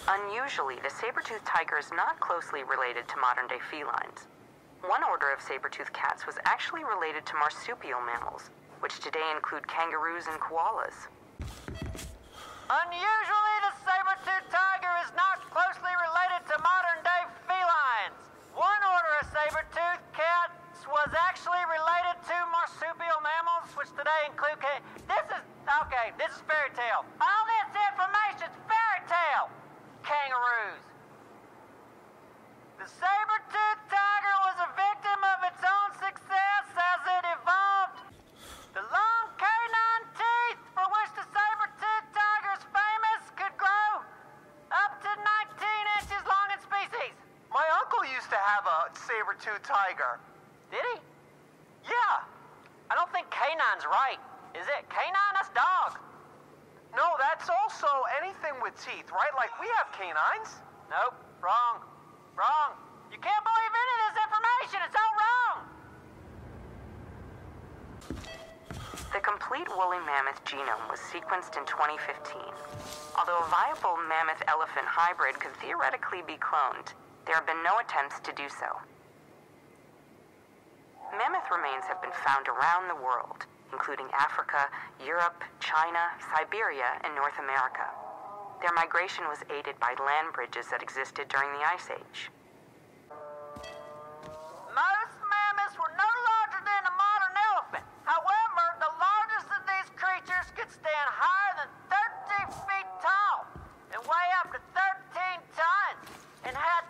Unusually, the saber-toothed tiger is not closely related to modern-day felines. One order of saber-toothed cats was actually related to marsupial mammals, which today include kangaroos and koalas. Unusually, the saber-toothed tiger is not closely related to modern-day felines. One order of saber-toothed cats was actually related to marsupial mammals, which today include This is fairy tale. All this information's fairy tale. Kangaroos. The saber-toothed tiger was a victim of its own success as it evolved. The long canine teeth for which the saber-toothed tiger is famous could grow up to 19 inches long in species. My uncle used to have a saber-toothed tiger. Did he? Yeah. I don't think canine's right. Is it? Canine? That's dog. No, that's also anything with teeth, right? Like we have canines. Nope. Wrong. Wrong. You can't believe any of this information. It's all wrong. The complete woolly mammoth genome was sequenced in 2015. Although a viable mammoth-elephant hybrid could theoretically be cloned, there have been no attempts to do so. Mammoth remains have been found around the world, including Africa, Europe, China, Siberia, and North America. Their migration was aided by land bridges that existed during the Ice Age. Most mammoths were no larger than a modern elephant. However, the largest of these creatures could stand higher than 30 feet tall and weigh up to 13 tons and had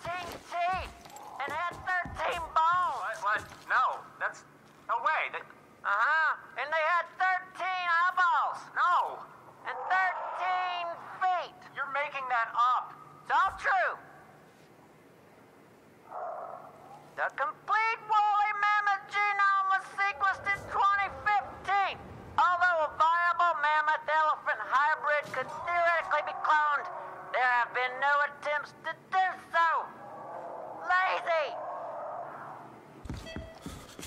13 teeth and had 13 bones. What? No, that's... No way. And they had 13 eyeballs. No. And 13 feet. You're making that up. It's all true. The complete woolly mammoth genome was sequenced in 2015. Although a viable mammoth-elephant hybrid could theoretically be cloned, there have been no attempts to do so. Lazy!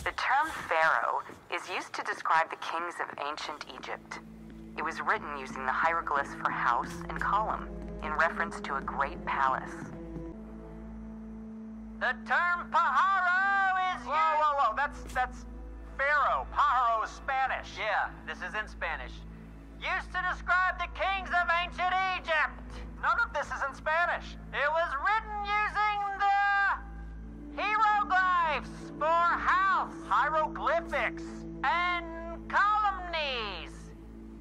The term pharaoh is used to describe the kings of ancient Egypt. It was written using the hieroglyphs for house and column, in reference to a great palace. The term pajaro is used... Whoa. That's pharaoh. Pajaro is Spanish. Yeah, this is in Spanish. Used to describe the kings of ancient Egypt. None of this is in Spanish. It was written using the hieroglyphs for house. Hieroglyphics. And columnes.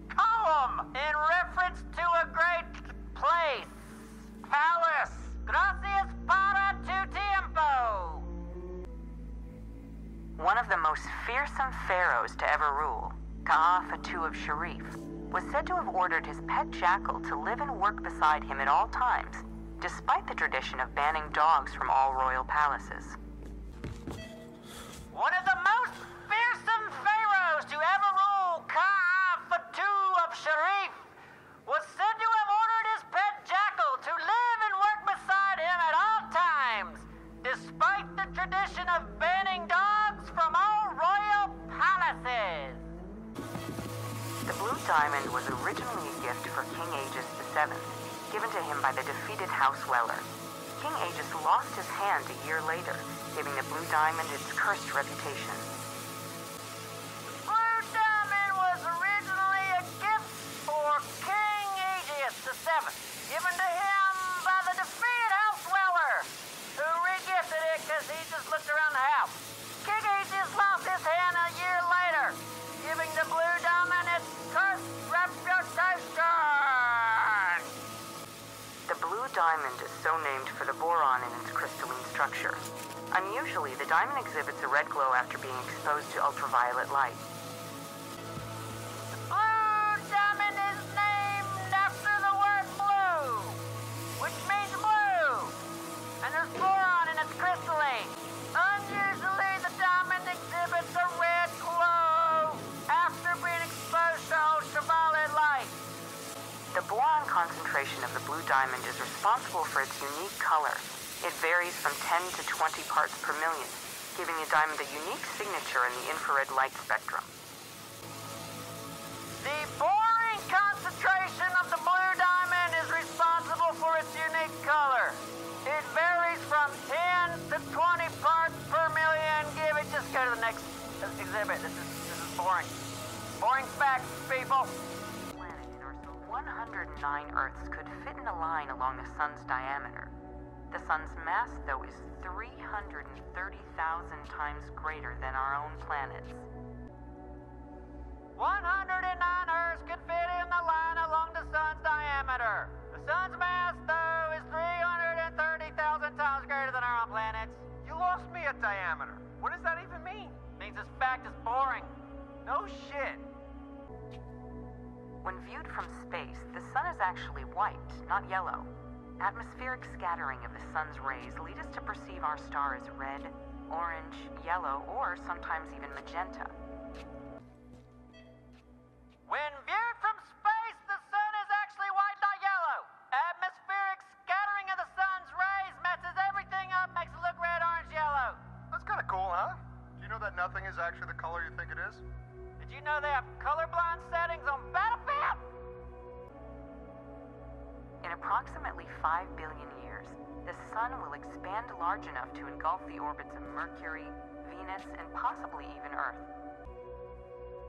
Column. In reference to a great place. Palace. Gracias para tu tiempo. One of the most fearsome pharaohs to ever rule, Ka-Fatu of Sharif, was said to have ordered his pet jackal to live and work beside him at all times, despite the tradition of banning dogs from all royal palaces. One of the most fearsome pharaohs to ever rule, Ka-Fatu of Sharif, was said to have ordered his pet jackal to live and work beside him at all times, despite the tradition of banning dogs from all royal palaces. The blue diamond was originally a gift for King Aegis VII, given to him by the defeated House Weller. King Aegis lost his hand a year later, giving the blue diamond its cursed reputation. The blue diamond was originally a gift for King Aegis VII, given to him by the defeated House Weller, who regifted it because he just looked around the house. King Aegis lost his hand a year later, giving the blue diamond its cursed reputation. The blue diamond is so named for the boron in its crystalline structure. Unusually, the diamond exhibits a red glow after being exposed to ultraviolet light. The blue diamond is named after the word blue, which means blue, and there's boron in its crystalline. Unusually, the diamond exhibits a red glow after being exposed to ultraviolet light. The boron concentration of the blue diamond is responsible for its unique color. It varies from 10 to 20 parts per million, giving a diamond a unique signature in the infrared light spectrum. The boron concentration of the blue diamond is responsible 309 Earths could fit in a line along the sun's diameter. The sun's mass, though, is 330,000 times greater than our own planet's. 109 Earths could fit in the line along the sun's diameter. The sun's mass, though, is 330,000 times greater than our own planet's. You lost me at diameter. What does that even mean? Means this fact is boring. No shit. When viewed from space, the sun is actually white, not yellow. Atmospheric scattering of the sun's rays lead us to perceive our star as red, orange, yellow, or sometimes even magenta. When viewed from space, the sun is actually white, not yellow. Atmospheric scattering of the sun's rays messes everything up, makes it look red, orange, yellow. That's kind of cool, huh? Do you know that nothing is actually the color you think it is? Did you know they have colorblind settings on Battlefield? In approximately 5 billion years, the sun will expand large enough to engulf the orbits of Mercury, Venus, and possibly even Earth.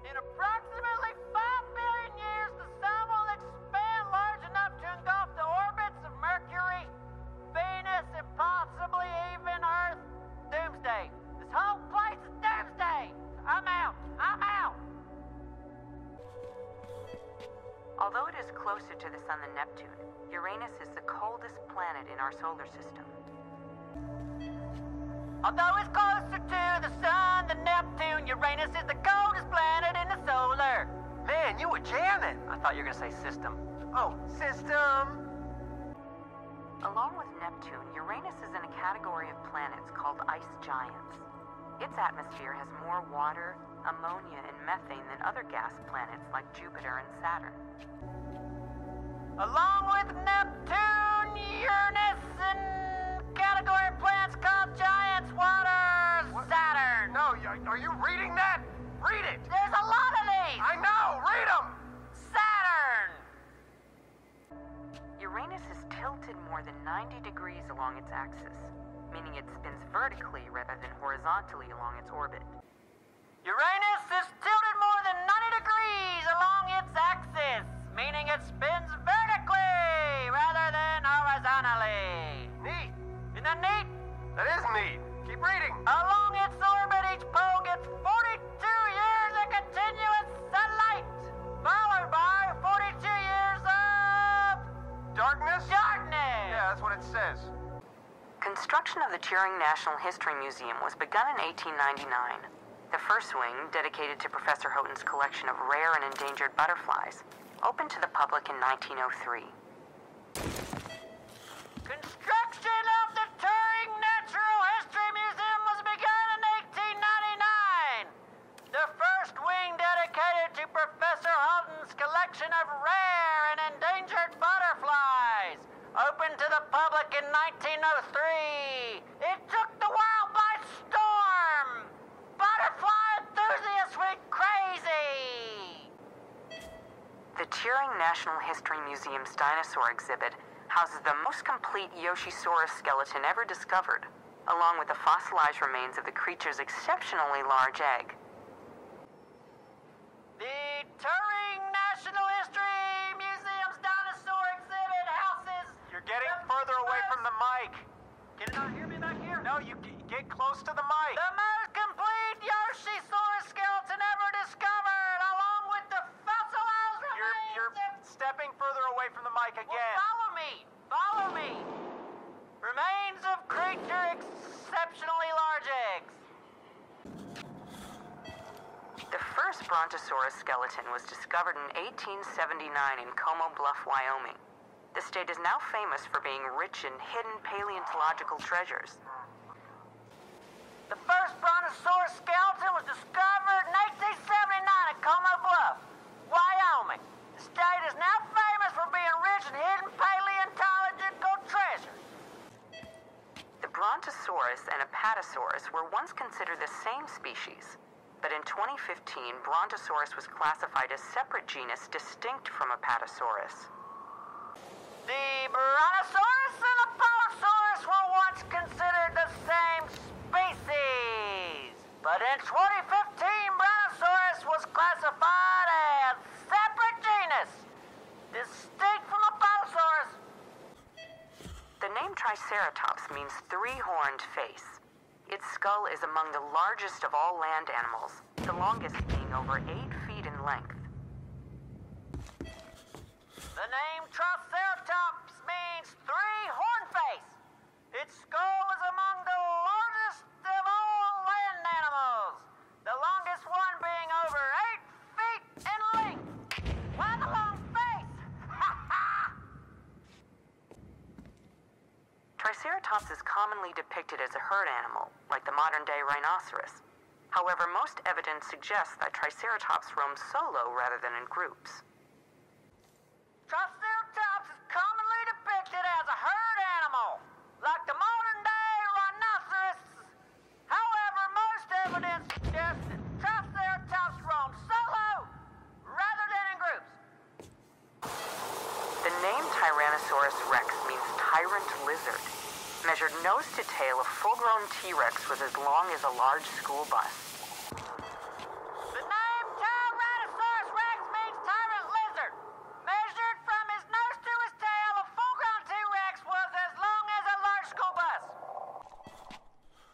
In approximately 5 billion years, the sun will expand large enough to engulf the orbits of Mercury, Venus, and possibly even Earth. Doomsday. This whole place is doomsday. I'm out. I'm out. Although it is closer to the sun than Neptune, Uranus is the coldest planet in our solar system. Although it's closer to the sun than Neptune, Uranus is the coldest planet in the solar. Man, you were jamming. I thought you were going to say system. Oh, system. Along with Neptune, Uranus is in a category of planets called ice giants. Its atmosphere has more water, ammonia, and methane than other gas planets like Jupiter and Saturn. Along with Neptune, Uranus, and category of planets called giants, water, Saturn. No, are you reading that? Read it. There's a lot of these. I know. Read them. Saturn. Uranus is tilted more than 90 degrees along its axis, meaning it spins vertically rather than horizontally along its orbit. Uranus is tilted more than 90 degrees along its axis, meaning it spins vertically rather than horizontally. Neat. Isn't that neat? That is neat. Keep reading. Along its orbit, each pole gets 42 years of continuous sunlight, followed by 42 years of Darkness? darkness. Yeah, that's what it says. Construction of the Turing National History Museum was begun in 1899. The first wing, dedicated to Professor Houghton's collection of rare and endangered butterflies, opened to the public in 1903. Construction of the Turing Natural History Museum was begun in 1899. The first wing dedicated to Professor Houghton's collection of rare and endangered butterflies opened to the public in 1903. It took the world by storm. Butterfly enthusiasts went crazy. The Turing National History Museum's dinosaur exhibit houses the most complete Yoshisaurus skeleton ever discovered, along with the fossilized remains of the creature's exceptionally large egg. The Turing National History Museum's dinosaur exhibit houses... You're getting further away from the mic. Can you not hear me back here? No, you get close to the mic. The most complete Yoshisaurus skeleton ever discovered, along with the fossilized remains You're stepping further away from the mic again. Well, follow me! Follow me! Remains of creature exceptionally large eggs. The first Brontosaurus skeleton was discovered in 1879 in Como Bluff, Wyoming. The state is now famous for being rich in hidden paleontological treasures. The first Brontosaurus skeleton was discovered in 1879 at Como Bluff, Wyoming. The state is now famous for being rich in hidden paleontological treasures. The Brontosaurus and Apatosaurus were once considered the same species, but in 2015, Brontosaurus was classified as separate genus distinct from Apatosaurus. The Brontosaurus and Apatosaurus were once considered the same species, but in 2015, Brontosaurus was classified as separate genus, distinct Triceratops means three-horned face. Its skull is among the largest of all land animals, the longest being over 8 feet in length. The name Triceratops means three-horn face. Its skull is among the largest of all land animals, the longest one being over 8 feet in length. Why the long face? Ha ha! Triceratops is commonly depicted as a herd animal, like the modern-day rhinoceros. However, most evidence suggests that Triceratops roams solo rather than in groups. Triceratops is commonly depicted as a herd animal, like the modern-day rhinoceros. However, most evidence suggests that Triceratops roams solo rather than in groups. The name Tyrannosaurus rex means tyrant lizard. Measured nose to tail, a full-grown T-Rex was as long as a large school bus. The name Tyrannosaurus rex means tyrant lizard. Measured from his nose to his tail, a full-grown T-Rex was as long as a large school bus.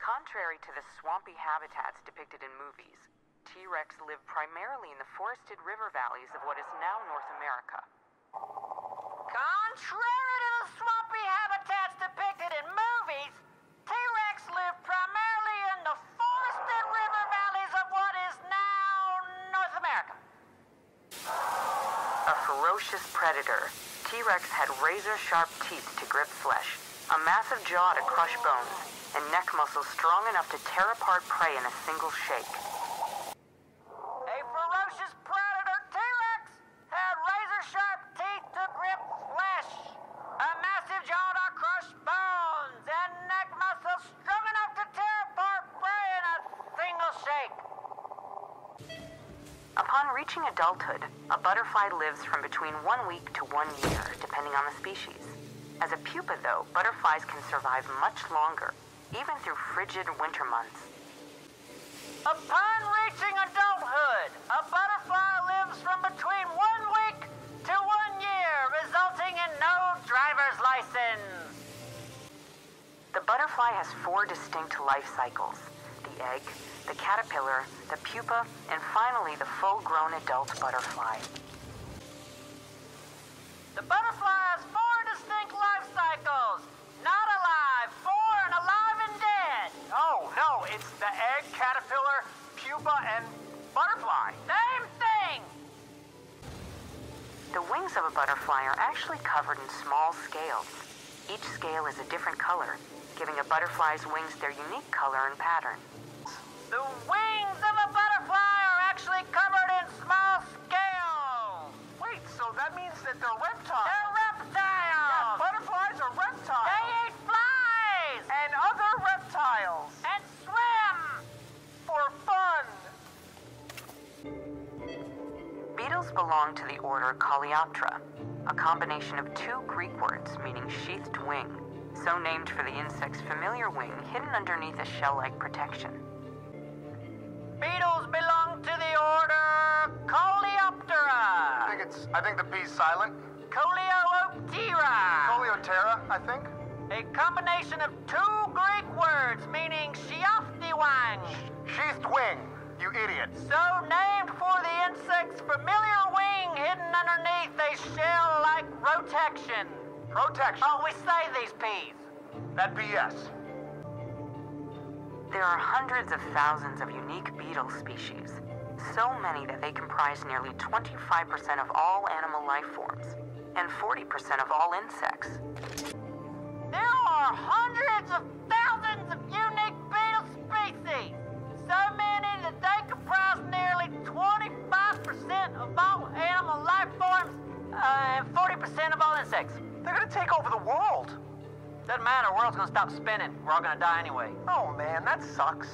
Contrary to the swampy habitats depicted in movies, T-Rex live primarily in the forested river valleys of what is now North America. Contrary to the swampy habitats depicted in movies, T-Rex live primarily in the forested river valleys of what is now North America. A ferocious predator, T-Rex had razor-sharp teeth to grip flesh, a massive jaw to crush bones, and neck muscles strong enough to tear apart prey in a single shake. A ferocious predator, T-Rex, had razor-sharp teeth to grip flesh, a massive jaw to crush bones, and neck muscles strong enough to tear apart prey in a single shake. Upon reaching adulthood, a butterfly lives from between 1 week to 1 year, depending on the species. As a pupa, though, butterflies can survive much longer, even through frigid winter months. Upon reaching adulthood, a butterfly lives from between 1 week to 1 year, resulting in no driver's license. The butterfly has 4 distinct life cycles: the egg, the caterpillar, the pupa, and finally the full-grown adult butterfly. The butterfly has 4 distinct life cycles. Not alive, born, alive, and dead. No, it's the egg, caterpillar, pupa, and butterfly. Same thing. The wings of a butterfly are actually covered in small scales. Each scale is a different color, giving a butterfly's wings their unique color and pattern. The wings of a butterfly are actually covered in small scales. Wait, so that means that they're reptiles. They're reptiles. Yeah, butterflies are reptiles. They eat flies. And other reptiles. And swim. For fun. Beetles belong to the order Coleoptera, a combination of 2 Greek words meaning sheathed wing, so named for the insect's familiar wing hidden underneath a shell-like protection. Beetles belong to the order Coleoptera. I think the P's silent. Coleoptera. Coleoptera, I think. A combination of 2 Greek words meaning sheathed wing. Sheathed wing, you idiot. So named for the insect's familiar wing hidden underneath a shell-like protection. Protection. Oh, we say these P's. That BS. There are hundreds of thousands of unique beetle species, so many that they comprise nearly 25% of all animal life forms, and 40% of all insects. There are hundreds of thousands of unique beetle species, so many that they comprise nearly 25% of all animal life forms, and 40% of all insects. They're gonna take over the world. Doesn't matter, the world's gonna stop spinning. We're all gonna die anyway. Oh man, that sucks.